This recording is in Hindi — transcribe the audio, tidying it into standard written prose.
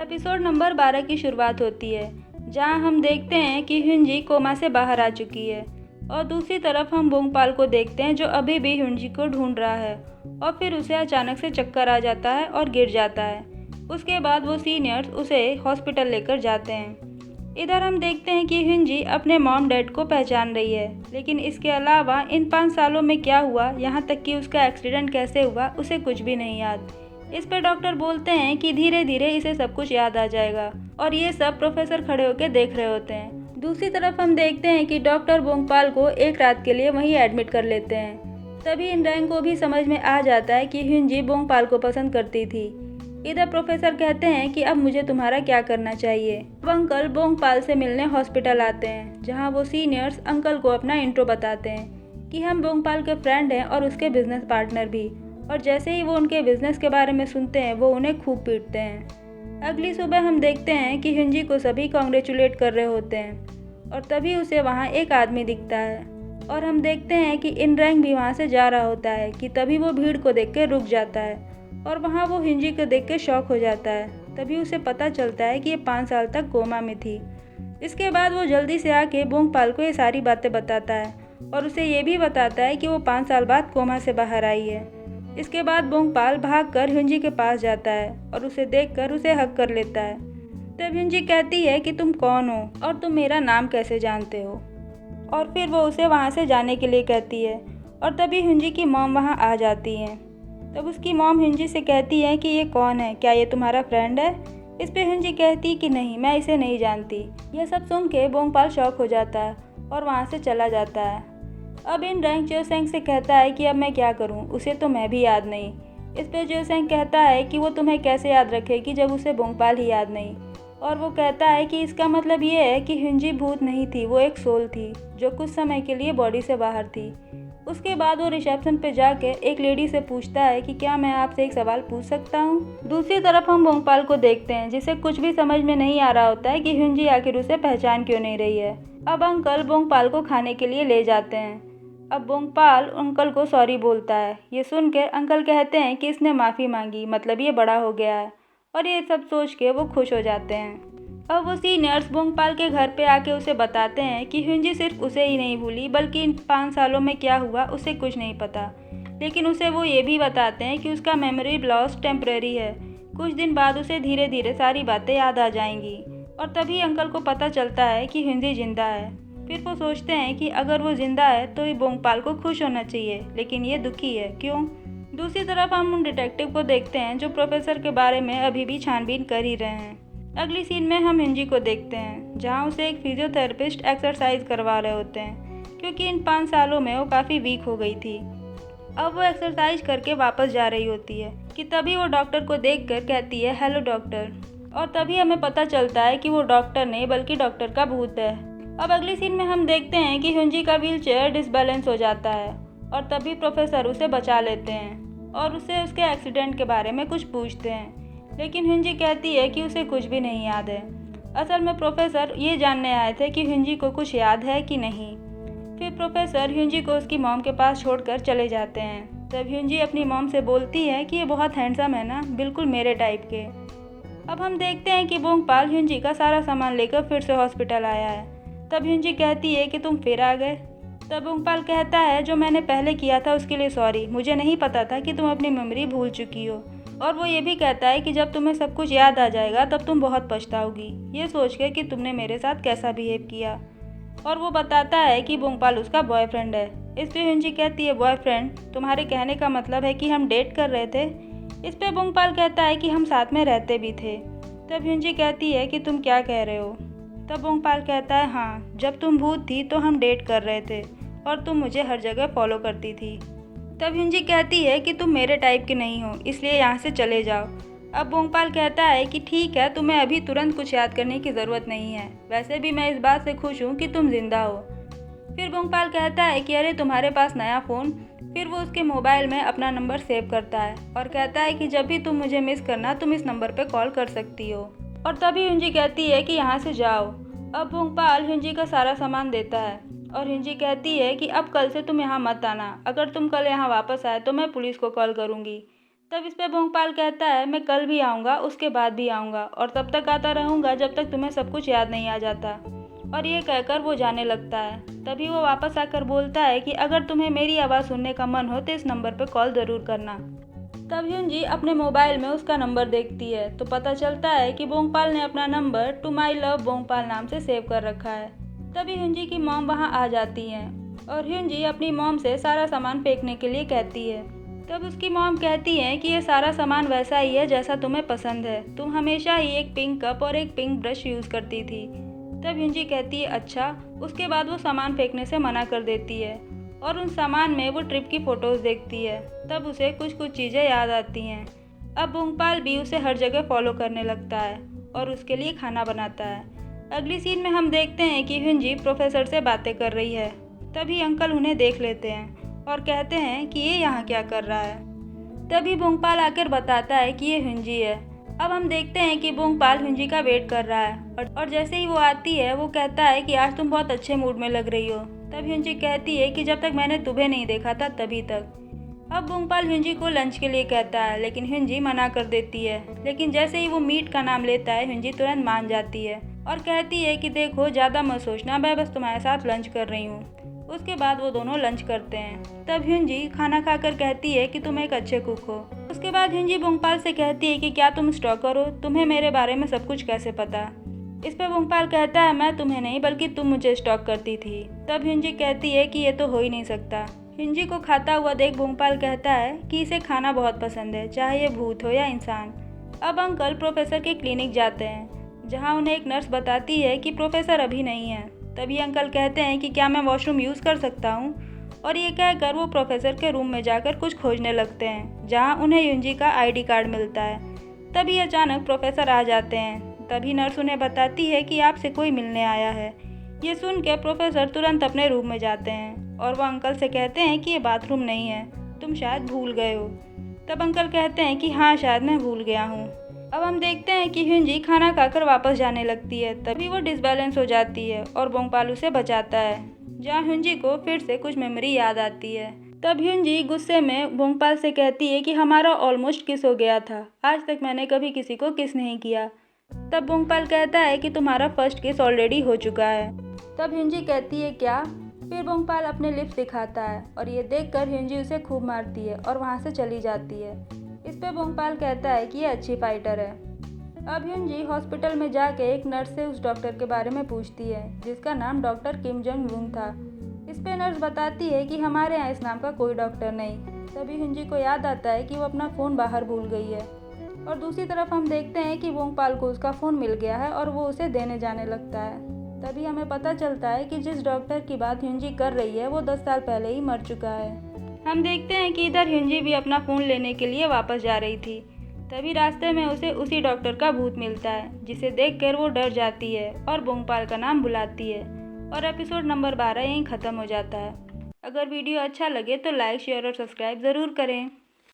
एपिसोड नंबर 12 की शुरुआत होती है, जहां हम देखते हैं कि ह्यूनजी कोमा से बाहर आ चुकी है और दूसरी तरफ हम बोंगपाल को देखते हैं जो अभी भी ह्यूनजी को ढूंढ रहा है और फिर उसे अचानक से चक्कर आ जाता है और गिर जाता है। उसके बाद वो सीनियर्स उसे हॉस्पिटल लेकर जाते हैं। इधर हम देखते हैं कि ह्यूनजी अपने मॉम डैड को पहचान रही है, लेकिन इसके अलावा इन 5 सालों में क्या हुआ, यहाँ तक कि उसका एक्सीडेंट कैसे हुआ, उसे कुछ भी नहीं याद। इस पे डॉक्टर बोलते हैं कि धीरे धीरे इसे सब कुछ याद आ जाएगा और ये सब प्रोफेसर खड़े होकर देख रहे होते हैं। दूसरी तरफ हम देखते हैं कि डॉक्टर बोंगपाल को एक रात के लिए वहीं एडमिट कर लेते हैं। तभी इनरैंग को भी समझ में आ जाता है कि ह्यूनजी बोंगपाल को पसंद करती थी। इधर प्रोफेसर कहते हैं कि अब मुझे तुम्हारा क्या करना चाहिए। अब अंकल बोंगपाल से मिलने हॉस्पिटल आते हैं, जहां वो सीनियर्स अंकल को अपना इंट्रो बताते हैं कि हम बोंगपाल के फ्रेंड हैं और उसके बिजनेस पार्टनर भी। और जैसे ही वो उनके बिजनेस के बारे में सुनते हैं वो उन्हें खूब पीटते हैं। अगली सुबह हम देखते हैं कि ह्यूनजी को सभी कॉन्ग्रेचुलेट कर रहे होते हैं और तभी उसे वहाँ एक आदमी दिखता है और हम देखते हैं कि इनरैंग भी वहाँ से जा रहा होता है कि तभी वो भीड़ को देख के रुक जाता है और वहाँ वो ह्यूनजी को देख के शॉक हो जाता है। तभी उसे पता चलता है कि ये 5 साल तक कोमा में थी। इसके बाद वो जल्दी से आके बोंगपाल को ये सारी बातें बताता है और उसे ये भी बताता है कि वो 5 साल बाद कोमा से बाहर आई है। इसके बाद बोंगपाल भागकर ह्यूनजी के पास जाता है और उसे देखकर उसे हग कर लेता है। तब ह्यूनजी कहती है कि तुम कौन हो और तुम मेरा नाम कैसे जानते हो, और फिर वो उसे वहाँ से जाने के लिए कहती है और तभी ह्यूनजी की मॉम वहाँ आ जाती हैं। तब उसकी मॉम ह्यूनजी से कहती है कि ये कौन है, क्या ये तुम्हारा फ्रेंड है। इस पे ह्यूनजी कहती कि नहीं, मैं इसे नहीं जानती। यह सब सुन के बोंगपाल शॉक हो जाता है और वहाँ से चला जाता है। अब इनरैंग च्योसेंग से कहता है कि अब मैं क्या करूं, उसे तो मैं भी याद नहीं। इस पर च्योसेंग कहता है कि वो तुम्हें कैसे याद रखेगी जब उसे बोंगपाल ही याद नहीं। और वो कहता है कि इसका मतलब ये है कि ह्यूनजी भूत नहीं थी, वो एक सोल थी जो कुछ समय के लिए बॉडी से बाहर थी। उसके बाद वो रिसेप्शन पे जाकर एक लेडी से पूछता है कि क्या मैं आपसे एक सवाल पूछ सकता हूँ। दूसरी तरफ हम बोंगपाल को देखते हैं, जिसे कुछ भी समझ में नहीं आ रहा होता है कि ह्यूनजी आखिर उसे पहचान क्यों नहीं रही है। अब अंकल बोंगपाल को खाने के लिए ले जाते हैं। अब बोंगपाल अंकल को सॉरी बोलता है। ये सुनकर अंकल कहते हैं कि इसने माफ़ी मांगी, मतलब ये बड़ा हो गया है, और ये सब सोच के वो खुश हो जाते हैं। अब वो सीनियर्स बोंगपाल के घर पे आके उसे बताते हैं कि ह्यूनजी सिर्फ उसे ही नहीं भूली, बल्कि इन 5 सालों में क्या हुआ उसे कुछ नहीं पता। लेकिन उसे वो ये भी बताते हैं कि उसका मेमोरी लॉस टेम्परेरी है, कुछ दिन बाद उसे धीरे धीरे सारी बातें याद आ जाएंगी। और तभी अंकल को पता चलता है कि ह्यूनजी जिंदा है। फिर वो सोचते हैं कि अगर वो जिंदा है तो ये बोंगपाल को खुश होना चाहिए, लेकिन ये दुखी है, क्यों। दूसरी तरफ हम उन डिटेक्टिव को देखते हैं जो प्रोफेसर के बारे में अभी भी छानबीन कर ही रहे हैं। अगली सीन में हम ह्यूनजी को देखते हैं, जहां उसे एक फिजियोथेरेपिस्ट एक्सरसाइज करवा रहे होते हैं, क्योंकि इन 5 सालों में वो काफ़ी वीक हो गई थी। अब वो एक्सरसाइज करके वापस जा रही होती है कि तभी वो डॉक्टर को देखकर कहती है, हेलो डॉक्टर। और तभी हमें पता चलता है कि वो डॉक्टर नहीं बल्कि डॉक्टर का भूत है। अब अगली सीन में हम देखते हैं कि ह्यूनजी का व्हीलचेयर डिसबैलेंस हो जाता है और तभी प्रोफेसर उसे बचा लेते हैं और उसे उसके एक्सीडेंट के बारे में कुछ पूछते हैं। लेकिन ह्यूनजी कहती है कि उसे कुछ भी नहीं याद है। असल में प्रोफेसर ये जानने आए थे कि ह्यूनजी को कुछ याद है कि नहीं। फिर प्रोफेसर ह्यूनजी को उसकी मॉम के पास छोड़कर चले जाते हैं। तब ह्यूनजी अपनी मॉम से बोलती है कि ये बहुत हैंडसम है ना, बिल्कुल मेरे टाइप के। अब हम देखते हैं कि बोंगपाल ह्यूनजी का सारा सामान लेकर फिर से हॉस्पिटल आया है। तब ह्यूनजी कहती है कि तुम फिर आ गए। तब बोंगपाल कहता है, जो मैंने पहले किया था उसके लिए सॉरी, मुझे नहीं पता था कि तुम अपनी मेमोरी भूल चुकी हो। और वो ये भी कहता है कि जब तुम्हें सब कुछ याद आ जाएगा तब तुम बहुत पछताओगी, ये सोच के कि तुमने मेरे साथ कैसा बिहेव किया। और वो बताता है कि बोंगपाल उसका बॉयफ्रेंड है। इस पे ह्यूनजी कहती है, बॉयफ्रेंड, तुम्हारे कहने का मतलब है कि हम डेट कर रहे थे। इस पे बोंगपाल कहता है कि हम साथ में रहते भी थे। तब ह्यूनजी कहती है कि तुम क्या कह रहे हो। तब बोंगपाल कहता है, हाँ, जब तुम भूत थी तो हम डेट कर रहे थे और तुम मुझे हर जगह फॉलो करती थी। तब ह्यूनजी कहती है कि तुम मेरे टाइप के नहीं हो, इसलिए यहाँ से चले जाओ। अब बोंगपाल कहता है कि ठीक है, तुम्हें अभी तुरंत कुछ याद करने की ज़रूरत नहीं है, वैसे भी मैं इस बात से खुश हूँ कि तुम जिंदा हो। फिर बोंगपाल कहता है कि अरे तुम्हारे पास नया फ़ोन। फिर वो उसके मोबाइल में अपना नंबर सेव करता है और कहता है कि जब भी तुम मुझे मिस करना तुम इस नंबर पर कॉल कर सकती हो। और तभी ह्यूनजी कहती है कि यहाँ से जाओ। अब बोंगपाल ह्यूनजी का सारा सामान देता है और ह्यूनजी कहती है कि अब कल से तुम यहाँ मत आना, अगर तुम कल यहाँ वापस आए तो मैं पुलिस को कॉल करूँगी। तब इस पे भोंगपाल कहता है, मैं कल भी आऊँगा, उसके बाद भी आऊँगा और तब तक आता रहूँगा जब तक तुम्हें सब कुछ याद नहीं आ जाता। और ये कहकर वो जाने लगता है। तभी वो वापस आकर बोलता है कि अगर तुम्हें मेरी आवाज़ सुनने का मन हो तो इस नंबर पर कॉल ज़रूर करना। तब ह्यूंजी अपने मोबाइल में उसका नंबर देखती है तो पता चलता है कि भोंगपाल ने अपना number to my love Bhongapal नाम से सेव कर रखा है। तभी ह्यूंजी की मॉम वहाँ आ जाती हैं और ह्यूंजी अपनी मॉम से सारा सामान फेंकने के लिए कहती है। तब उसकी मॉम कहती है कि ये सारा सामान वैसा ही है जैसा तुम्हें पसंद है, तुम हमेशा ही एक पिंक कप और एक पिंक ब्रश यूज़ करती थी। तब ह्यूंजी कहती है अच्छा। उसके बाद वो सामान फेंकने से मना कर देती है और उन सामान में वो ट्रिप की फ़ोटोज़ देखती है। तब उसे कुछ कुछ चीज़ें याद आती हैं। अब भोंगपाल भी उसे हर जगह फॉलो करने लगता है और उसके लिए खाना बनाता है। अगली सीन में हम देखते हैं कि ह्यूंजी प्रोफेसर से बातें कर रही है। तभी अंकल उन्हें देख लेते हैं और कहते हैं कि ये यहाँ क्या कर रहा है। तभी भोंगपाल आकर बताता है कि ये ह्यूंजी है। अब हम देखते हैं कि भोंगपाल ह्यूंजी का वेट कर रहा है और जैसे ही वो आती है वो कहता है कि आज तुम बहुत अच्छे मूड में लग रही हो। तब ह्यूंजी कहती है कि जब तक मैंने तुम्हें नहीं देखा था तभी तक। अब भोंगपाल ह्यूंजी को लंच के लिए कहता है लेकिन ह्यूंजी मना कर देती है। लेकिन जैसे ही वो मीट का नाम लेता है ह्यूंजी तुरंत मान जाती है और कहती है कि देखो ज़्यादा मत सोचना, मैं बस तुम्हारे साथ लंच कर रही हूँ। उसके बाद वो दोनों लंच करते हैं। तब ह्यूंजी खाना खाकर कहती है कि तुम एक अच्छे कुक हो। उसके बाद ह्यूंजी भोंगपाल से कहती है कि क्या तुम स्टॉकर हो, तुम्हें मेरे बारे में सब कुछ कैसे पता। इस पर भोंगपाल कहता है मैं तुम्हें नहीं बल्कि तुम मुझे स्टॉक करती थी। तब ह्यूंजी कहती है कि ये तो हो ही नहीं सकता। ह्यूंजी को खाता हुआ देख भोंगपाल कहता है कि इसे खाना बहुत पसंद है, चाहे ये भूत हो या इंसान। अब अंकल प्रोफेसर के क्लिनिक जाते हैं जहाँ उन्हें एक नर्स बताती है कि प्रोफेसर अभी नहीं है। तभी अंकल कहते हैं कि क्या मैं वॉशरूम यूज़ कर सकता हूँ, और ये कहकर वो प्रोफेसर के रूम में जाकर कुछ खोजने लगते हैं जहाँ उन्हें ह्यूंजी का आईडी कार्ड मिलता है। तभी अचानक प्रोफेसर आ जाते हैं। तभी नर्स उन्हें बताती है कि आपसे कोई मिलने आया है। ये सुन के प्रोफेसर तुरंत अपने रूम में जाते हैं और वो अंकल से कहते हैं कि ये बाथरूम नहीं है, तुम शायद भूल गए हो। तब अंकल कहते हैं कि हाँ शायद मैं भूल गया हूँ। अब हम देखते हैं कि ह्यूंजी खाना खाकर वापस जाने लगती है। तभी वो डिसबैलेंस हो जाती है और भोंगपाल उसे बचाता है, जहाँ ह्यूंजी को फिर से कुछ मेमोरी याद आती है। तब ह्यूंजी गुस्से में भोंगपाल से कहती है कि हमारा ऑलमोस्ट किस हो गया था, आज तक मैंने कभी किसी को किस नहीं किया। तब भोंगपाल कहता है कि तुम्हारा फर्स्ट किस ऑलरेडी हो चुका है। तब ह्यूंजी कहती है क्या। फिर भोंगपाल अपने लिप्स दिखाता है और ये देखकर ह्यूंजी उसे खूब मारती है और वहाँ से चली जाती है। इस पे भोंगपाल कहता है कि ये अच्छी फाइटर है। अब ह्यूंजी हॉस्पिटल में जाके एक नर्स से उस डॉक्टर के बारे में पूछती है जिसका नाम डॉक्टर किम जंग वूंग था। इस पे नर्स बताती है कि हमारे यहाँ इस नाम का कोई डॉक्टर नहीं। तभी ह्यूंजी को याद आता है कि वो अपना फ़ोन बाहर भूल गई है और दूसरी तरफ हम देखते हैं कि भोंगपाल को उसका फ़ोन मिल गया है और वो उसे देने जाने लगता है। तभी हमें पता चलता है कि जिस डॉक्टर की बात ह्यूंजी कर रही है वो 10 साल पहले ही मर चुका है। हम देखते हैं कि इधर ह्यूंजी भी अपना फ़ोन लेने के लिए वापस जा रही थी। तभी रास्ते में उसे उसी डॉक्टर का भूत मिलता है जिसे देखकर वो डर जाती है और भोंगपाल का नाम बुलाती है और एपिसोड नंबर 12 यहीं ख़त्म हो जाता है। अगर वीडियो अच्छा लगे तो लाइक, शेयर और सब्सक्राइब ज़रूर करें।